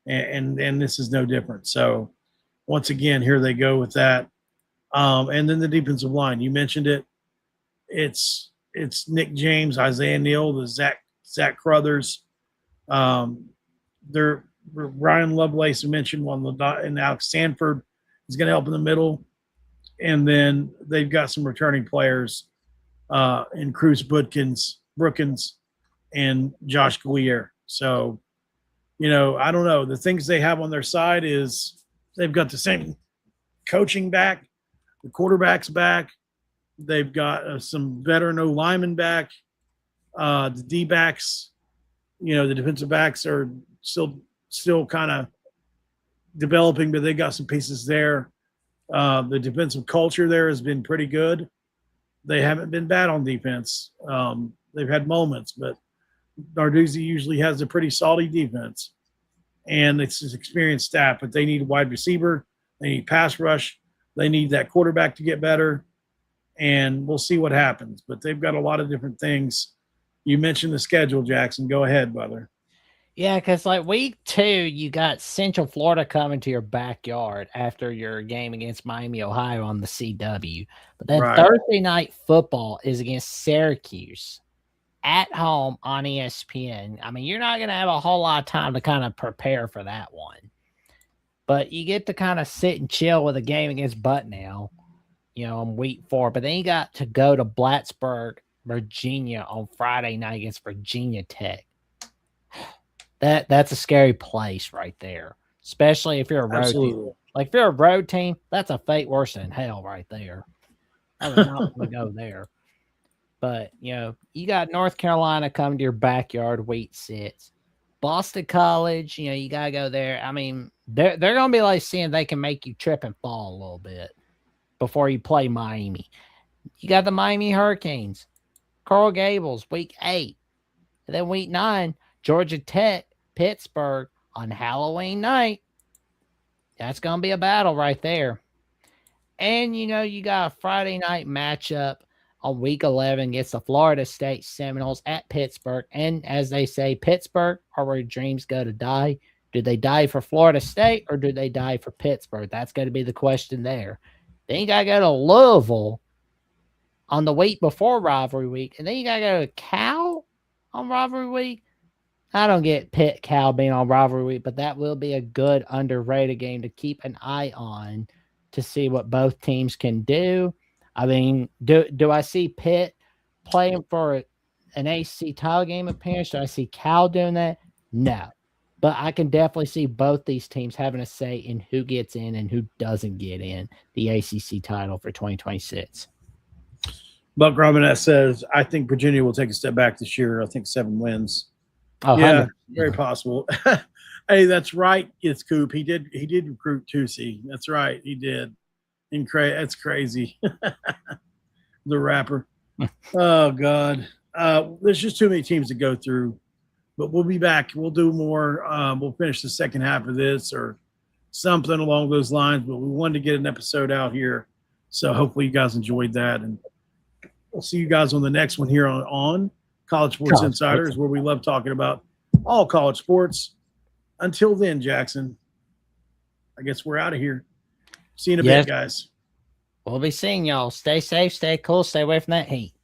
And this is no different. So once again, here they go with that. And then the defensive line, you mentioned it. It's Nick James, Isaiah Neal, the Zach Crothers. They're Ryan Lovelace, who mentioned one, and Alex Sanford is going to help in the middle. And then they've got some returning players in Cruz Brookins and Josh Guier. So, I don't know. The things they have on their side is they've got the same coaching back, the quarterback's back. They've got some veteran O-linemen back. The D-backs, the defensive backs are still kind of developing, but they got some pieces there. The defensive culture there has been pretty good. They haven't been bad on defense. They've had moments, but Narduzzi usually has a pretty solid defense. And it's his experienced staff, but they need a wide receiver. They need pass rush. They need that quarterback to get better. And we'll see what happens. But they've got a lot of different things. You mentioned the schedule, Jackson. Go ahead, brother. Yeah, because week 2, you got Central Florida coming to your backyard after your game against Miami, Ohio on the CW. But then Thursday night football is against Syracuse at home on ESPN. I mean, you're not going to have a whole lot of time to kind of prepare for that one. But you get to kind of sit and chill with a game against Buttnell, on week 4. But then you got to go to Plattsburgh, Virginia on Friday night against Virginia Tech. That's a scary place right there, especially if you're a road team. If you're a road team, that's a fate worse than hell right there. I was not going to go there. But, you got North Carolina coming to your backyard week 6. Boston College, you got to go there. I mean, they're going to be seeing they can make you trip and fall a little bit before you play Miami. You got the Miami Hurricanes, Coral Gables, week 8. And then week 9, Georgia Tech, Pittsburgh on Halloween night. That's going to be a battle right there. And, you got a Friday night matchup on week 11 against the Florida State Seminoles at Pittsburgh. And as they say, Pittsburgh are where dreams go to die. Do they die for Florida State or do they die for Pittsburgh? That's going to be the question there. Then you got to go to Louisville on the week before rivalry week. And then you got to go to Cal on rivalry week. I don't get Pitt Cal being on rivalry week, but that will be a good underrated game to keep an eye on to see what both teams can do. I mean, do I see Pitt playing for an ACC title game appearance? Do I see Cal doing that? No. But I can definitely see both these teams having a say in who gets in and who doesn't get in the ACC title for 2026. Buck Robinette says, I think Virginia will take a step back this year. I think 7 wins. Oh, yeah, very possible. Hey, that's right. It's Coop. He did recruit Tusi. That's right. He did. That's crazy. The rapper. Oh God. There's just too many teams to go through, but we'll be back. We'll do more. We'll finish the second half of this or something along those lines, but we wanted to get an episode out here. So hopefully you guys enjoyed that, and we'll see you guys on the next one here on College Sports Insiders, where we love talking about all college sports. Until then, Jackson, I guess we're out of here. See you in a bit, guys. We'll be seeing y'all. Stay safe, stay cool, stay away from that heat.